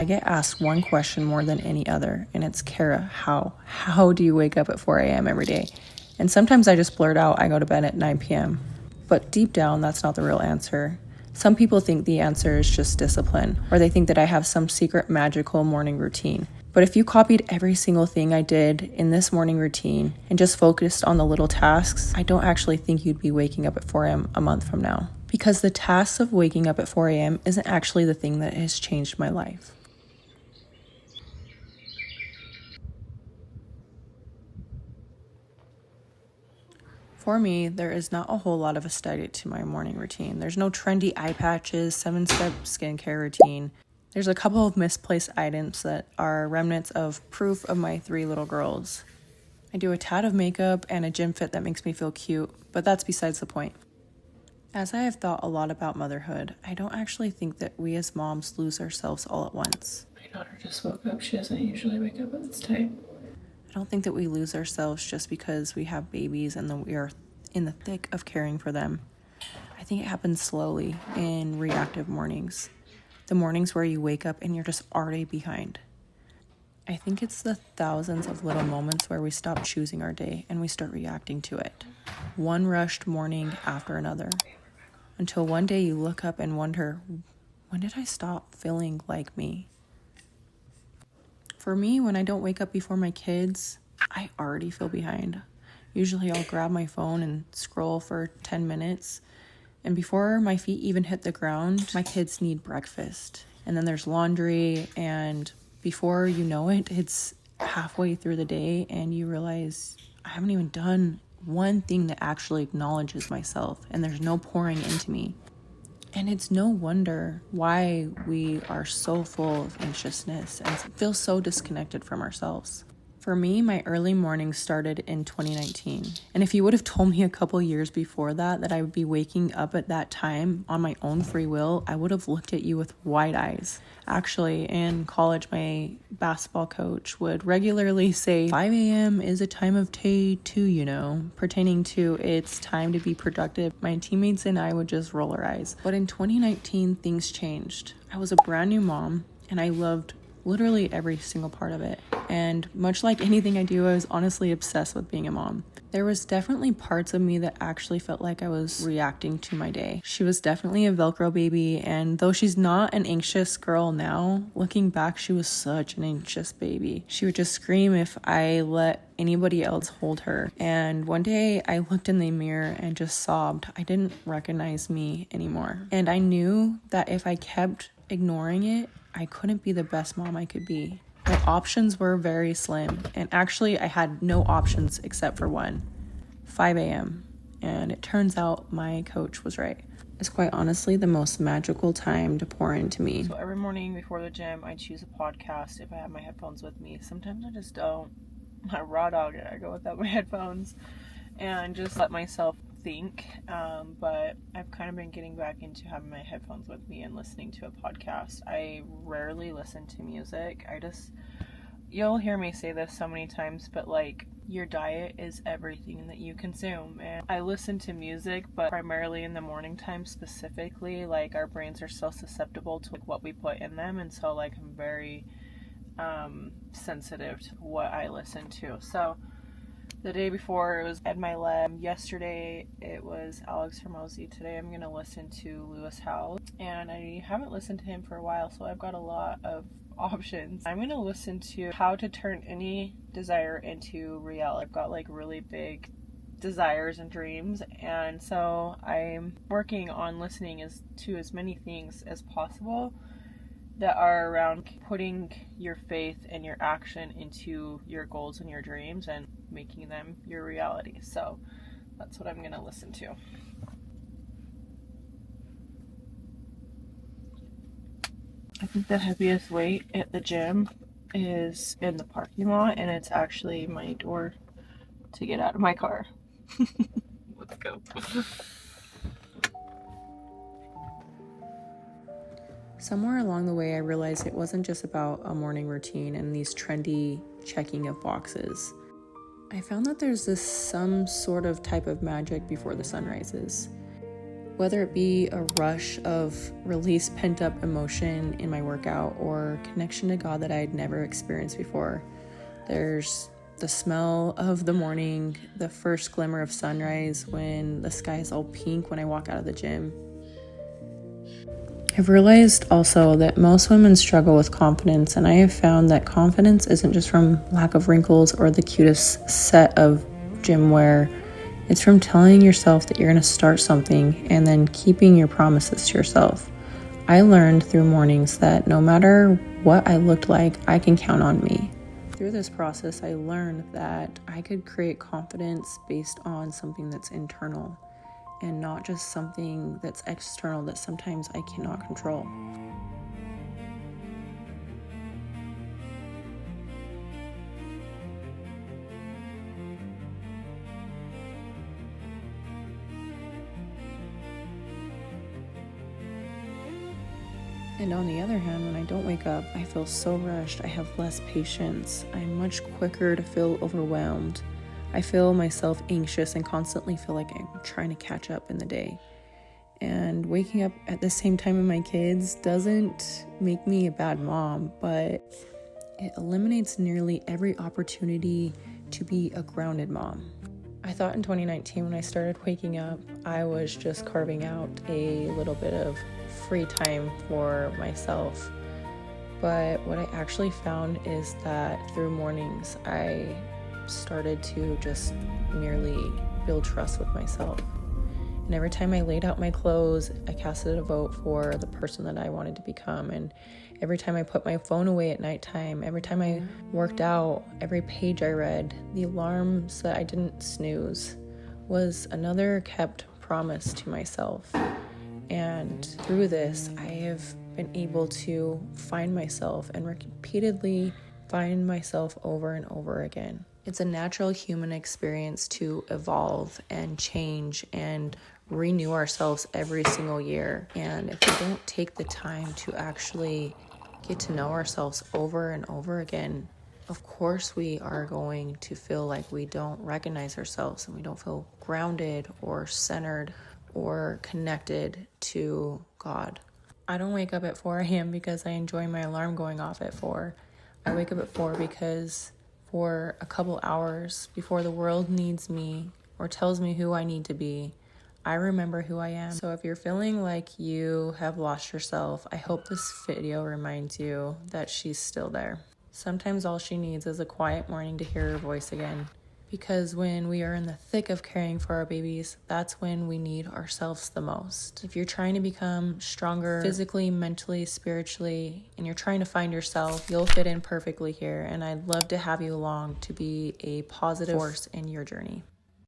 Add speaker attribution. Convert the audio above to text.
Speaker 1: I get asked one question more than any other, and it's, Kara, how? How do you wake up at 4 a.m. every day? And sometimes I just blurt out, I go to bed at 9 p.m. But deep down, that's not the real answer. Some people think the answer is just discipline, or they think that I have some secret magical morning routine. But if you copied every single thing I did in this morning routine and just focused on the little tasks, I don't actually think you'd be waking up at 4 a.m. a month from now. Because the task of waking up at 4 a.m. isn't actually the thing that has changed my life. For me, there is not a whole lot of aesthetic to my morning routine. There's no trendy eye patches, 7-step skincare routine. There's a couple of misplaced items that are remnants of proof of my 3 little girls. I do a tad of makeup and a gym fit that makes me feel cute, but that's besides the point. As I have thought a lot about motherhood, I don't actually think that we as moms lose ourselves all at once.
Speaker 2: My daughter just woke up. She doesn't usually wake up at this time.
Speaker 1: I don't think that we lose ourselves just because we have babies and then we are in the thick of caring for them. I think it happens slowly in reactive mornings. The mornings where you wake up and you're just already behind. I think it's the thousands of little moments where we stop choosing our day and we start reacting to it. One rushed morning after another. Until one day you look up and wonder, when did I stop feeling like me? For me, when I don't wake up before my kids, I already feel behind. Usually I'll grab my phone and scroll for 10 minutes. And before my feet even hit the ground, my kids need breakfast. And then there's laundry. And before you know it, it's halfway through the day and you realize I haven't even done one thing that actually acknowledges myself. And there's no pouring into me. And it's no wonder why we are so full of anxiousness and feel so disconnected from ourselves. For me, my early mornings started in 2019. And if you would have told me a couple years before that I would be waking up at that time on my own free will, I would have looked at you with wide eyes. Actually, in college, my basketball coach would regularly say 5 a.m. is a time of day too, pertaining to it's time to be productive. My teammates and I would just roll our eyes. But in 2019, things changed. I was a brand new mom and I loved literally every single part of it. And much like anything I do, I was honestly obsessed with being a mom. There was definitely parts of me that actually felt like I was reacting to my day. She was definitely a Velcro baby, and though she's not an anxious girl now, looking back, she was such an anxious baby. She would just scream if I let anybody else hold her. And one day I looked in the mirror and just sobbed. I didn't recognize me anymore. And I knew that if I kept ignoring it, I couldn't be the best mom I could be. My options were very slim, and actually I had no options except for one, 5 a.m. And it turns out my coach was right. It's quite honestly the most magical time to pour into me. So every morning before the gym, I choose a podcast if I have my headphones with me. Sometimes I just don't. I raw dog it. I go without my headphones and just let myself think, but I've kind of been getting back into having my headphones with me and listening to a podcast. I rarely listen to music. You'll hear me say this so many times, but like, your diet is everything that you consume. And I listen to music, but primarily in the morning time specifically. Like, our brains are so susceptible to like what we put in them, and so like I'm very sensitive to what I listen to. So the day before it was Ed Milet. Yesterday it was Alex Hormozy. Today I'm going to listen to Lewis Howes. And I haven't listened to him for a while, so I've got a lot of options. I'm going to listen to How to Turn Any Desire into Reality. I've got like really big desires and dreams, and so I'm working on listening to as many things as possible that are around putting your faith and your action into your goals and your dreams and making them your reality. So that's what I'm going to listen to. I think the heaviest weight at the gym is in the parking lot, and it's actually my door to get out of my car. Let's go. Somewhere along the way, I realized it wasn't just about a morning routine and these trendy checking of boxes. I found that there's some sort of type of magic before the sun rises. Whether it be a rush of release pent-up emotion in my workout or connection to God that I had never experienced before, there's the smell of the morning, the first glimmer of sunrise when the sky is all pink when I walk out of the gym. I've realized also that most women struggle with confidence, and I have found that confidence isn't just from lack of wrinkles or the cutest set of gym wear. It's from telling yourself that you're going to start something and then keeping your promises to yourself. I learned through mornings that no matter what I looked like, I can count on me. Through this process, I learned that I could create confidence based on something that's internal and not just something that's external that sometimes I cannot control. And on the other hand, when I don't wake up, I feel so rushed. I have less patience. I'm much quicker to feel overwhelmed. I feel myself anxious and constantly feel like I'm trying to catch up in the day. And waking up at the same time as my kids doesn't make me a bad mom, but it eliminates nearly every opportunity to be a grounded mom. I thought in 2019 when I started waking up, I was just carving out a little bit of free time for myself. But what I actually found is that through mornings, I started to just merely build trust with myself. And every time I laid out my clothes, I casted a vote for the person that I wanted to become. And every time I put my phone away at nighttime, every time I worked out, every page I read, the alarms that I didn't snooze was another kept promise to myself. And through this, I have been able to find myself and repeatedly find myself over and over again. It's a natural human experience to evolve and change and renew ourselves every single year. And if we don't take the time to actually get to know ourselves over and over again, of course we are going to feel like we don't recognize ourselves and we don't feel grounded or centered or connected to God. I don't wake up at 4 a.m. because I enjoy my alarm going off at 4. I wake up at 4 because for a couple hours before the world needs me or tells me who I need to be, I remember who I am. So if you're feeling like you have lost yourself, I hope this video reminds you that she's still there. Sometimes all she needs is a quiet morning to hear her voice again. Because when we are in the thick of caring for our babies, that's when we need ourselves the most. If you're trying to become stronger physically, mentally, spiritually, and you're trying to find yourself, you'll fit in perfectly here. And I'd love to have you along to be a positive force in your journey.